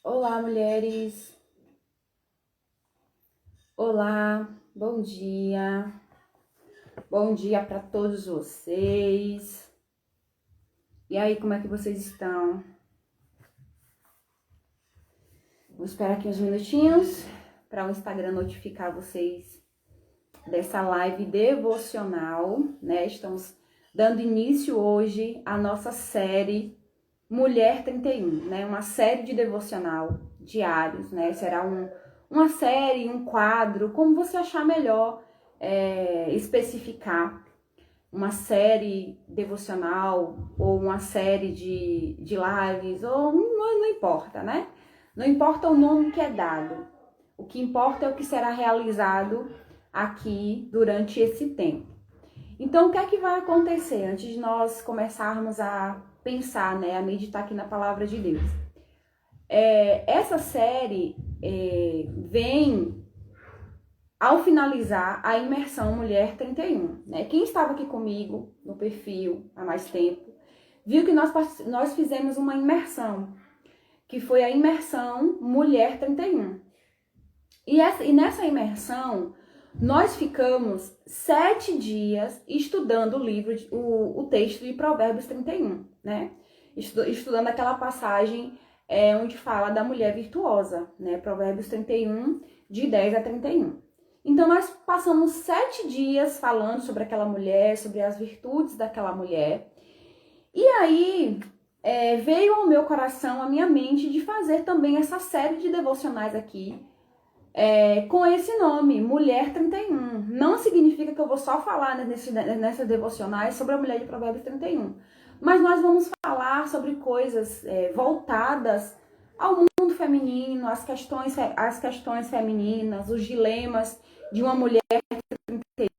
Olá, mulheres. Olá, bom dia. Bom dia para todos vocês. E aí, como é que vocês estão? Vou esperar aqui uns minutinhos para o Instagram notificar vocês dessa live devocional, né? Estamos dando início hoje à nossa série Mulher 31, né? Uma série de devocional diários, né? Será uma série, um quadro, como você achar melhor especificar uma série devocional ou uma série de lives, ou não importa, né? Não importa o nome que é dado. O que importa é o que será realizado aqui durante esse tempo. Então, o que é que vai acontecer antes de nós começarmos a pensar, né, a meditar aqui na palavra de Deus? Essa série vem ao finalizar a imersão Mulher 31, né? Quem estava aqui comigo no perfil há mais tempo, viu que nós fizemos uma imersão, que foi a imersão Mulher 31. E nessa imersão, nós ficamos 7 dias estudando o livro, o texto de Provérbios 31, né? Estudando aquela passagem onde fala da mulher virtuosa, né? Provérbios 31, de 10 a 31. Então, nós passamos 7 dias falando sobre aquela mulher, sobre as virtudes daquela mulher. E aí, veio ao meu coração, à minha mente, de fazer também essa série de devocionais aqui, com esse nome, Mulher 31. Não significa que eu vou só falar nessas devocionais sobre a mulher de Provérbios 31. Mas nós vamos falar sobre coisas voltadas ao mundo feminino, as questões femininas, os dilemas de uma mulher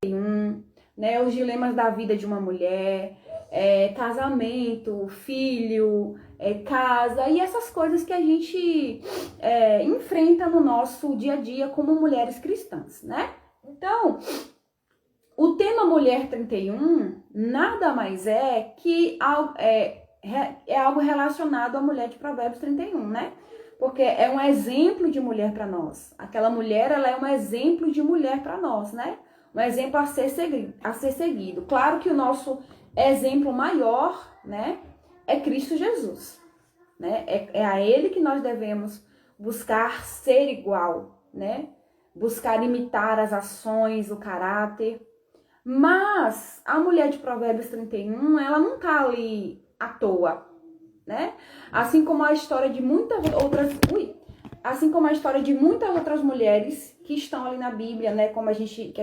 31, né? Os dilemas da vida de uma mulher, casamento, filho, casa e essas coisas que a gente enfrenta no nosso dia a dia como mulheres cristãs, né? Então, o tema Mulher 31 nada mais é que algo relacionado à mulher de Provérbios 31, né? Porque é um exemplo de mulher para nós. Aquela mulher, ela é um exemplo de mulher para nós, né? Um exemplo a ser seguido. Claro que o nosso exemplo maior, né, é Cristo Jesus, né? É a Ele que nós devemos buscar ser igual, né? Buscar imitar as ações, o caráter. Mas a mulher de Provérbios 31, ela não tá ali à toa, né? Assim como a história de muitas outras, mulheres que estão ali na Bíblia, né? Como a gente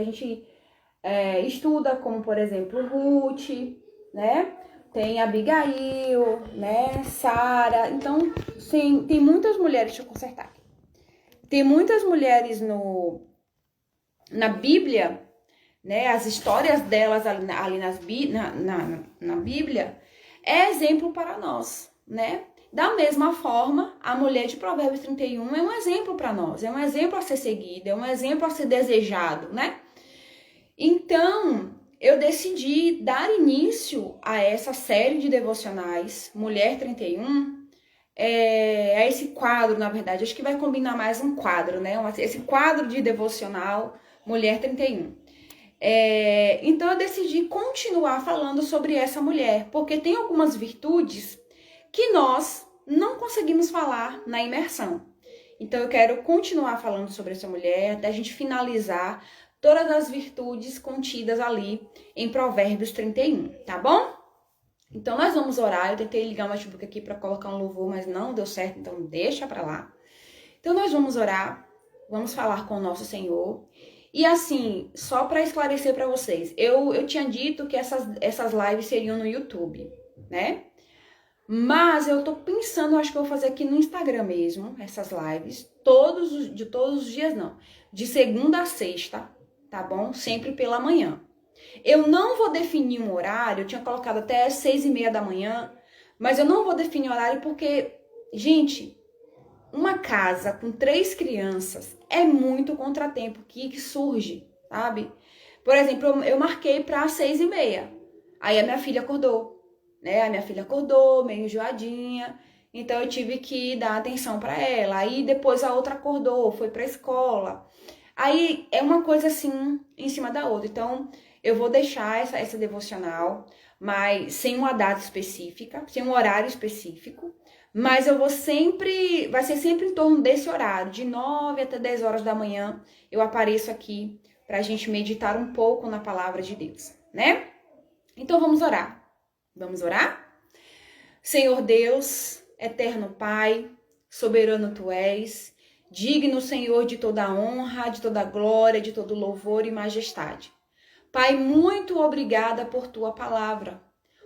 estuda, como por exemplo Ruth, né? Tem Abigail, né? Sara. Então, sim, tem muitas mulheres, deixa eu consertar aqui. Tem muitas mulheres na Bíblia, né? As histórias delas ali na Bíblia é exemplo para nós, né? Da mesma forma, a mulher de Provérbios 31 é um exemplo para nós, é um exemplo a ser seguido, é um exemplo a ser desejado, né? Então, eu decidi dar início a essa série de devocionais, Mulher 31, a esse quadro, na verdade, acho que vai combinar mais um quadro, né? Esse quadro de devocional, Mulher 31. Então, eu decidi continuar falando sobre essa mulher, porque tem algumas virtudes que nós não conseguimos falar na imersão. Então, eu quero continuar falando sobre essa mulher até a gente finalizar todas as virtudes contidas ali em Provérbios 31, tá bom? Então, nós vamos orar. Eu tentei ligar o notebook aqui para colocar um louvor, mas não deu certo, então deixa para lá. Então, nós vamos orar, vamos falar com o nosso Senhor. E assim, só para esclarecer para vocês, eu tinha dito que essas lives seriam no YouTube, né? Mas eu tô pensando, acho que eu vou fazer aqui no Instagram mesmo, essas lives, todos os dias não, de segunda a sexta, tá bom? Sempre pela manhã. Eu não vou definir um horário, eu tinha colocado até 6:30 da manhã, mas eu não vou definir horário porque, gente, uma casa com 3 crianças é muito contratempo que surge, sabe? Por exemplo, eu marquei para 6:30, aí a minha filha acordou, né? A minha filha acordou, meio enjoadinha. então eu tive que dar atenção para ela. Aí depois a outra acordou, foi para a escola. Aí é uma coisa assim em cima da outra. Então eu vou deixar essa devocional, mas sem uma data específica, sem um horário específico. Mas eu vou sempre, vai ser sempre em torno desse horário, de 9 até 10 horas da manhã, eu apareço aqui para a gente meditar um pouco na palavra de Deus, né? Então vamos orar. Vamos orar? Senhor Deus, eterno Pai, soberano Tu és, digno, Senhor, de toda honra, de toda glória, de todo louvor e majestade. Pai, muito obrigada por Tua palavra.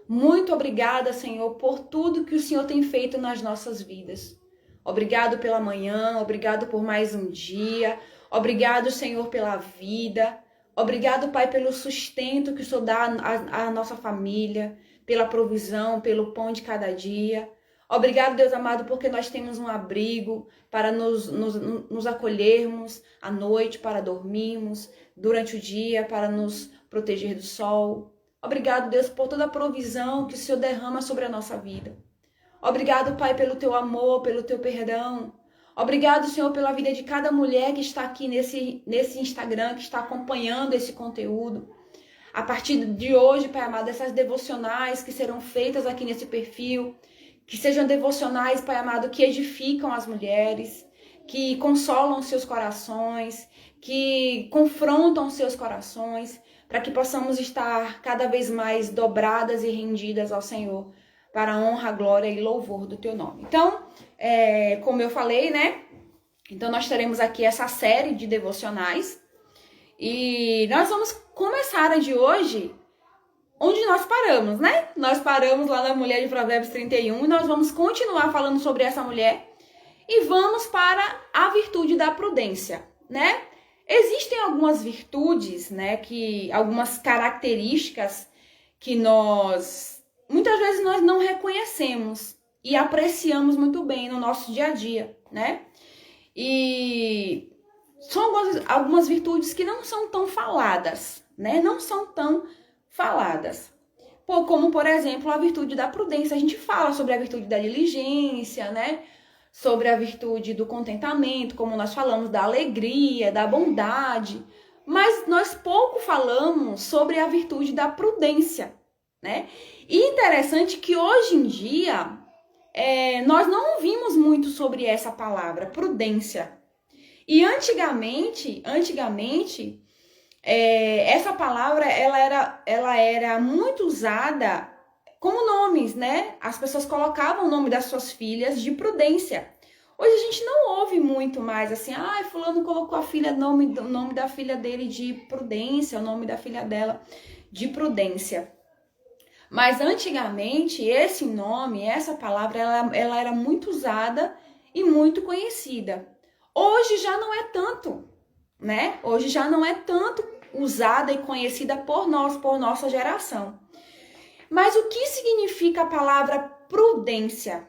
Muito obrigada, Senhor, por tudo que o Senhor tem feito nas nossas vidas. Obrigado pela manhã, obrigado por mais um dia, obrigado, Senhor, pela vida. Obrigado, Pai, pelo sustento que o Senhor dá à nossa família, pela provisão, pelo pão de cada dia. Obrigado, Deus amado, porque nós temos um abrigo para nos acolhermos à noite, para dormirmos, durante o dia, para nos proteger do sol. Obrigado, Deus, por toda a provisão que o Senhor derrama sobre a nossa vida. Obrigado, Pai, pelo Teu amor, pelo Teu perdão. Obrigado, Senhor, pela vida de cada mulher que está aqui nesse Instagram, que está acompanhando esse conteúdo. A partir de hoje, Pai amado, essas devocionais que serão feitas aqui nesse perfil, que sejam devocionais, Pai amado, que edificam as mulheres, que consolam seus corações, que confrontam seus corações, para que possamos estar cada vez mais dobradas e rendidas ao Senhor, para a honra, glória e louvor do Teu nome. Então, como eu falei, né? Então nós teremos aqui essa série de devocionais e nós vamos começar a de hoje onde nós paramos, né? Nós paramos lá na mulher de Provérbios 31 e nós vamos continuar falando sobre essa mulher e vamos para a virtude da prudência, né? Existem algumas virtudes, né, algumas características que muitas vezes nós não reconhecemos e apreciamos muito bem no nosso dia a dia, né? E são algumas virtudes que não são tão faladas, né? Não são tão faladas. Como, por exemplo, a virtude da prudência. A gente fala sobre a virtude da diligência, né? Sobre a virtude do contentamento, como nós falamos, da alegria, da bondade, mas nós pouco falamos sobre a virtude da prudência, né? E interessante que hoje em dia nós não ouvimos muito sobre essa palavra, prudência. E antigamente, essa palavra ela era muito usada como nomes, né? As pessoas colocavam o nome das suas filhas de Prudência. Hoje a gente não ouve muito mais assim, fulano colocou a filha, o nome da filha dele de Prudência, o nome da filha dela de Prudência. Mas antigamente esse nome, essa palavra, ela era muito usada e muito conhecida. Hoje já não é tanto, né? Hoje já não é tanto usada e conhecida por nossa geração. Mas o que significa a palavra prudência?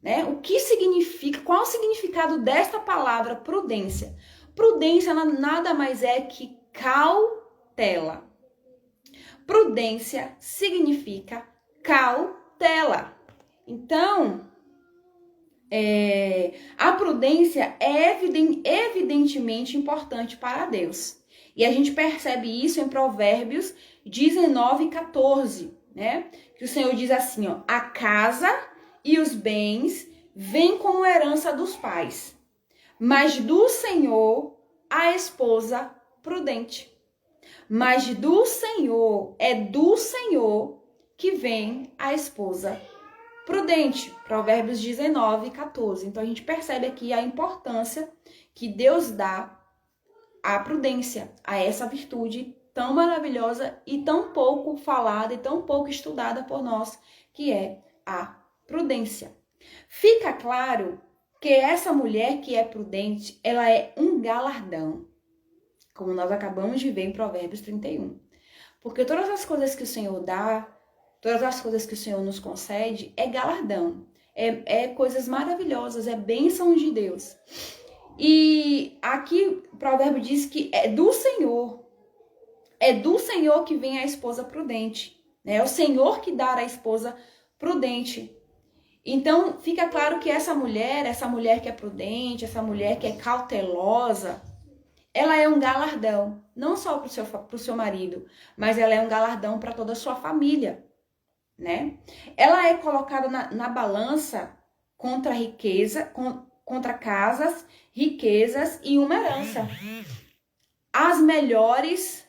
Né? O que significa, qual o significado desta palavra prudência? Prudência nada mais é que cautela. Prudência significa cautela. Então, a prudência é evidentemente importante para Deus. E a gente percebe isso em Provérbios 19:14, né? Que o Senhor diz assim, ó, a casa e os bens vêm como herança dos pais, mas do Senhor a esposa prudente. Mas do Senhor, é do Senhor que vem a esposa prudente. Provérbios 19:14. Então a gente percebe aqui a importância que Deus dá à prudência, a essa virtude tão maravilhosa e tão pouco falada e tão pouco estudada por nós, que é a prudência. Fica claro que essa mulher que é prudente, ela é um galardão, como nós acabamos de ver em Provérbios 31. Porque todas as coisas que o Senhor dá, todas as coisas que o Senhor nos concede, é galardão, é coisas maravilhosas, é bênçãos de Deus. E aqui o provérbio diz que é do Senhor que vem a esposa prudente, né? É o Senhor que dá a esposa prudente. Então, fica claro que essa mulher que é prudente, essa mulher que é cautelosa, ela é um galardão, não só para o seu marido, mas ela é um galardão para toda a sua família, né? Ela é colocada na balança contra riqueza, contra casas, riquezas e uma herança. As melhores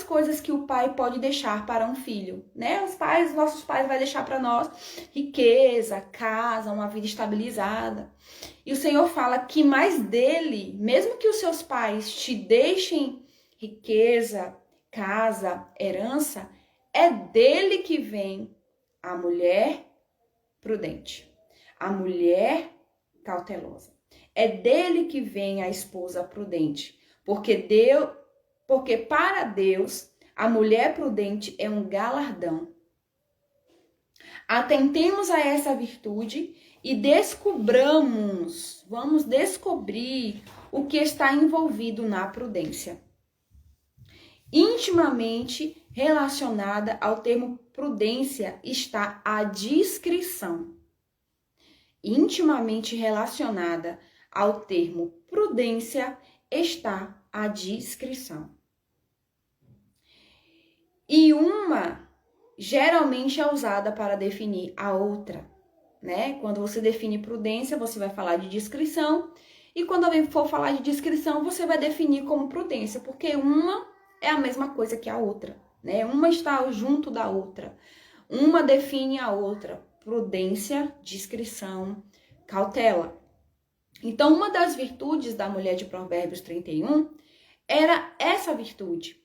coisas que o pai pode deixar para um filho, né? Nossos pais vai deixar para nós riqueza, casa, uma vida estabilizada. E o Senhor fala que mais dele, mesmo que os seus pais te deixem riqueza, casa, herança, é dele que vem a mulher prudente, a mulher cautelosa. É dele que vem a esposa prudente, porque para Deus, a mulher prudente é um galardão. Atentemos a essa virtude e vamos descobrir o que está envolvido na prudência. Intimamente relacionada ao termo prudência está a discrição. Intimamente relacionada ao termo prudência está a discrição. E uma geralmente é usada para definir a outra, né? Quando você define prudência, você vai falar de discrição. E quando alguém for falar de discrição, você vai definir como prudência, porque uma é a mesma coisa que a outra, né? Uma está junto da outra. Uma define a outra. Prudência, discrição, cautela. Então, uma das virtudes da mulher de Provérbios 31 era essa virtude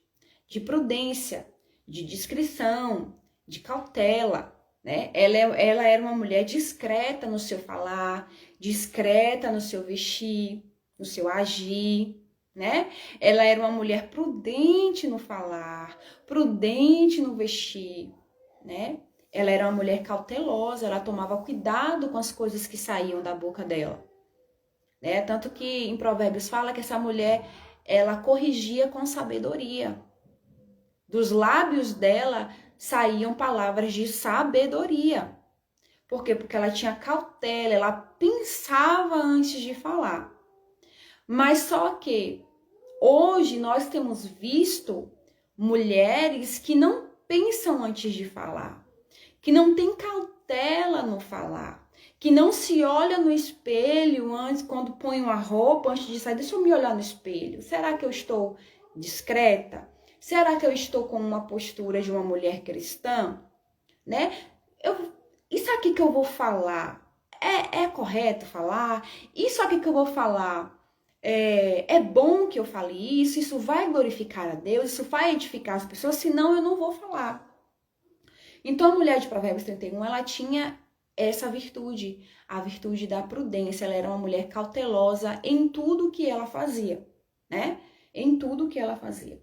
de prudência, de discrição, de cautela, né? Ela era uma mulher discreta no seu falar, discreta no seu vestir, no seu agir, né? Ela era uma mulher prudente no falar, prudente no vestir, né? Ela era uma mulher cautelosa, ela tomava cuidado com as coisas que saíam da boca dela, né? Tanto que em Provérbios fala que essa mulher, ela corrigia com sabedoria. Dos lábios dela saíam palavras de sabedoria. Por quê? Porque ela tinha cautela, ela pensava antes de falar. Mas só que hoje nós temos visto mulheres que não pensam antes de falar, que não têm cautela no falar, que não se olha no espelho antes, quando põe uma roupa, antes de sair, deixa eu me olhar no espelho. Será que eu estou discreta? Será que eu estou com uma postura de uma mulher cristã? Né? Isso aqui que eu vou falar, é correto falar? Isso aqui que eu vou falar, é bom que eu fale isso? Isso vai glorificar a Deus? Isso vai edificar as pessoas? Senão eu não vou falar. Então a mulher de Provérbios 31, ela tinha essa virtude, a virtude da prudência. Ela era uma mulher cautelosa em tudo que ela fazia, né? Em tudo que ela fazia.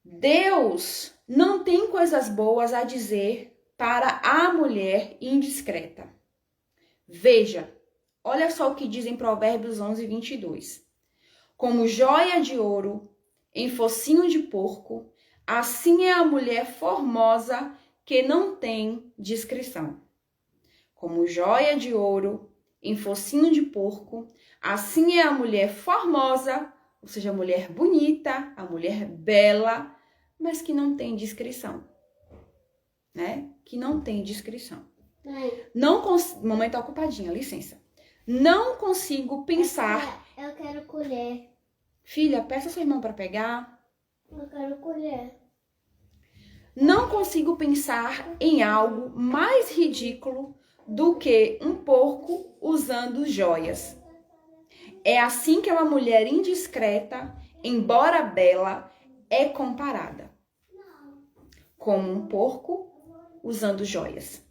Deus não tem coisas boas a dizer para a mulher indiscreta. Veja, olha só o que diz em Provérbios 11, 22. Como joia de ouro em focinho de porco, assim é a mulher formosa que não tem discrição. Como joia de ouro em focinho de porco, assim é a mulher formosa, ou seja, a mulher bonita, a mulher bela, mas que não tem discrição, né? Que não tem discrição. Mamãe tá ocupadinha, licença. Não consigo pensar... Eu quero colher. Filha, peça seu irmão para pegar. Eu quero colher. Não consigo pensar em algo mais ridículo do que um porco usando joias. É assim que uma mulher indiscreta, embora bela, é comparada, como um porco usando joias.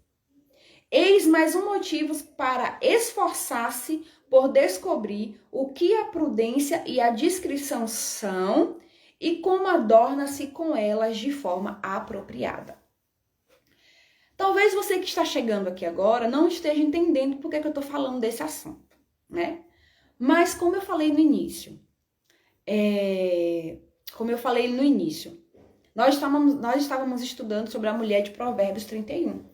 Eis mais um motivo para esforçar-se por descobrir o que a prudência e a discrição são e como adorna-se com elas de forma apropriada. Talvez você que está chegando aqui agora não esteja entendendo por que eu estou falando desse assunto, né? Mas como eu falei no início, nós estávamos estudando sobre a mulher de Provérbios 31.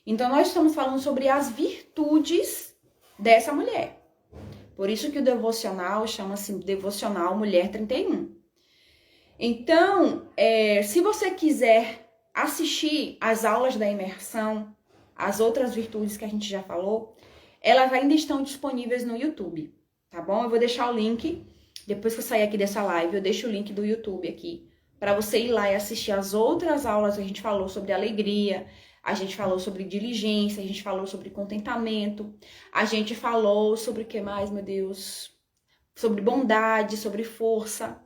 Então, nós estamos falando sobre as virtudes dessa mulher. Por isso que o devocional chama-se Devocional Mulher 31. Então, se você quiser assistir as aulas da imersão, as outras virtudes que a gente já falou, elas ainda estão disponíveis no YouTube, tá bom? Eu vou deixar o link, depois que eu sair aqui dessa live, eu deixo o link do YouTube aqui, para você ir lá e assistir as outras aulas que a gente falou sobre alegria, a gente falou sobre diligência, a gente falou sobre contentamento, a gente falou sobre o que mais, meu Deus? Sobre bondade, sobre força.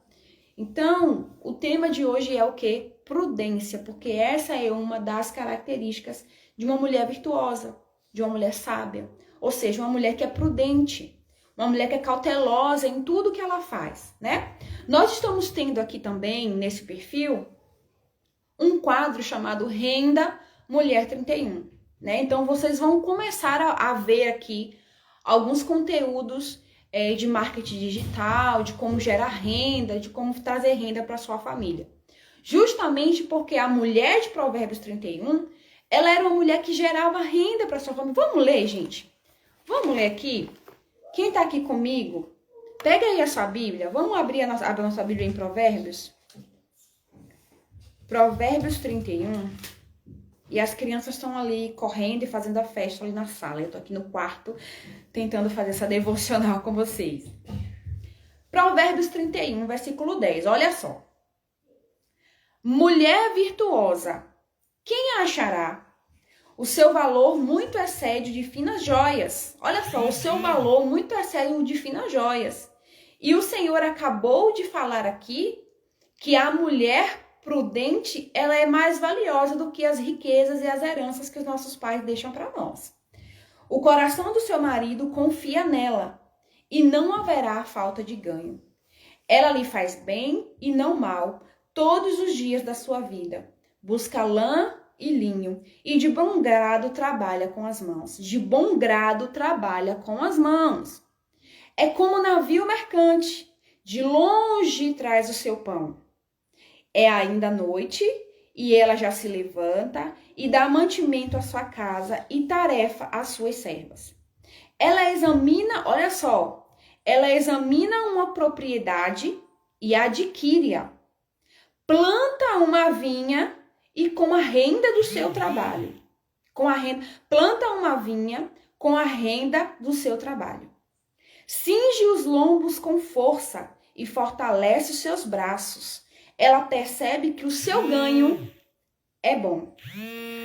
Então, o tema de hoje é o quê? Prudência, porque essa é uma das características de uma mulher virtuosa, de uma mulher sábia, ou seja, uma mulher que é prudente, uma mulher que é cautelosa em tudo que ela faz, né? Nós estamos tendo aqui também, nesse perfil, um quadro chamado Renda Mulher 31, né? Então, vocês vão começar a ver aqui alguns conteúdos de marketing digital, de como gerar renda, de como trazer renda para sua família. Justamente porque a mulher de Provérbios 31, ela era uma mulher que gerava renda para sua família. Vamos ler, gente? Vamos ler aqui? Quem está aqui comigo, pega aí a sua Bíblia. Vamos abrir a nossa Bíblia em Provérbios. Provérbios 31. E as crianças estão ali correndo e fazendo a festa ali na sala. Eu tô aqui no quarto tentando fazer essa devocional com vocês. Provérbios 31, versículo 10. Olha só. Mulher virtuosa, quem a achará? O seu valor muito excede de finas joias. Olha só, o seu valor muito excede de finas joias. E o Senhor acabou de falar aqui que a mulher prudente, ela é mais valiosa do que as riquezas e as heranças que os nossos pais deixam para nós. O coração do seu marido confia nela e não haverá falta de ganho. Ela lhe faz bem e não mal todos os dias da sua vida. Busca lã e linho e de bom grado trabalha com as mãos. De bom grado trabalha com as mãos. É como navio mercante, de longe traz o seu pão. É ainda noite e ela já se levanta e dá mantimento à sua casa e tarefa às suas servas. Ela examina, olha só, ela examina uma propriedade e adquire-a. Planta uma vinha e com a renda do seu trabalho. Planta uma vinha com a renda do seu trabalho. Cinge os lombos com força e fortalece os seus braços. Ela percebe que o seu ganho é bom.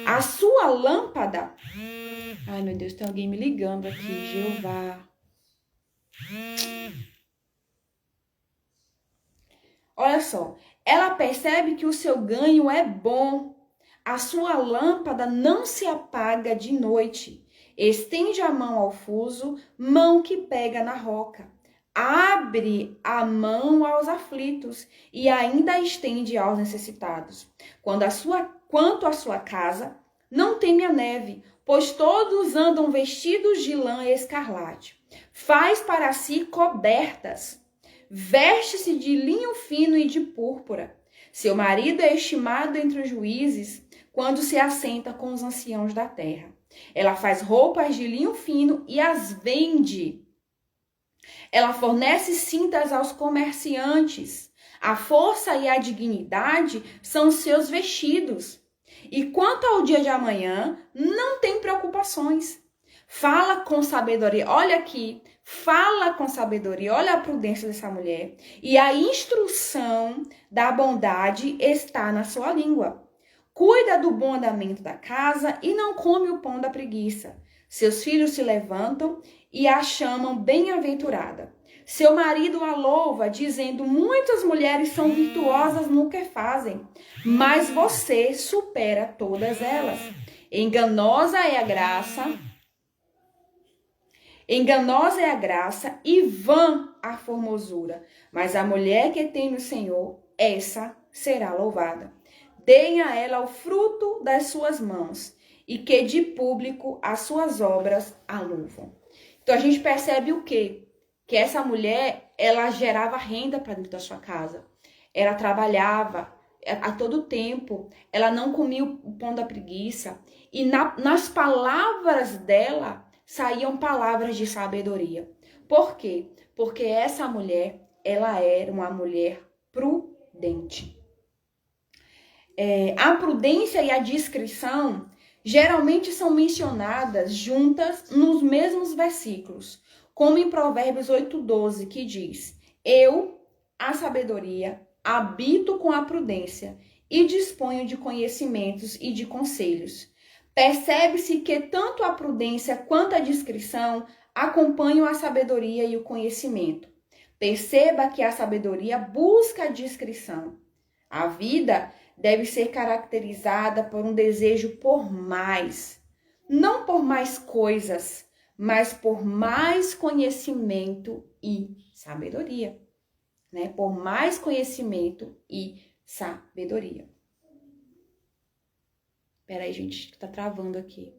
A sua lâmpada... Ai, meu Deus, tem alguém me ligando aqui, Jeová. Olha só, ela percebe que o seu ganho é bom. A sua lâmpada não se apaga de noite. Estende a mão ao fuso, mão que pega na roca. Abre a mão aos aflitos e ainda estende aos necessitados. Quanto à sua casa, não teme a neve, pois todos andam vestidos de lã escarlate. Faz para si cobertas, veste-se de linho fino e de púrpura. Seu marido é estimado entre os juízes quando se assenta com os anciãos da terra. Ela faz roupas de linho fino e as vende. Ela fornece cintas aos comerciantes. A força e a dignidade são seus vestidos. E quanto ao dia de amanhã, não tem preocupações. Fala com sabedoria. Olha aqui. Fala com sabedoria. Olha a prudência dessa mulher. E a instrução da bondade está na sua língua. Cuida do bom andamento da casa e não come o pão da preguiça. Seus filhos se levantam e a chamam bem-aventurada. Seu marido a louva, dizendo: muitas mulheres são virtuosas no que fazem, mas você supera todas elas. Enganosa é a graça e vã a formosura, mas a mulher que teme o Senhor, essa será louvada. Deem a ela o fruto das suas mãos, e que de público as suas obras a louvam. Então a gente percebe o quê? Que essa mulher, ela gerava renda para dentro da sua casa. Ela trabalhava, a todo tempo, ela não comia o pão da preguiça, e nas palavras dela saíam palavras de sabedoria. Por quê? Porque essa mulher, ela era uma mulher prudente. A prudência e a discrição geralmente são mencionadas juntas nos mesmos versículos, como em Provérbios 8:12, que diz: eu, a sabedoria, habito com a prudência e disponho de conhecimentos e de conselhos. Percebe-se que tanto a prudência quanto a discrição acompanham a sabedoria e o conhecimento. Perceba que a sabedoria busca a discrição. A vida deve ser caracterizada por um desejo por mais, não por mais coisas, mas por mais conhecimento e sabedoria, né? Por mais conhecimento e sabedoria. Peraí, gente, tá travando aqui.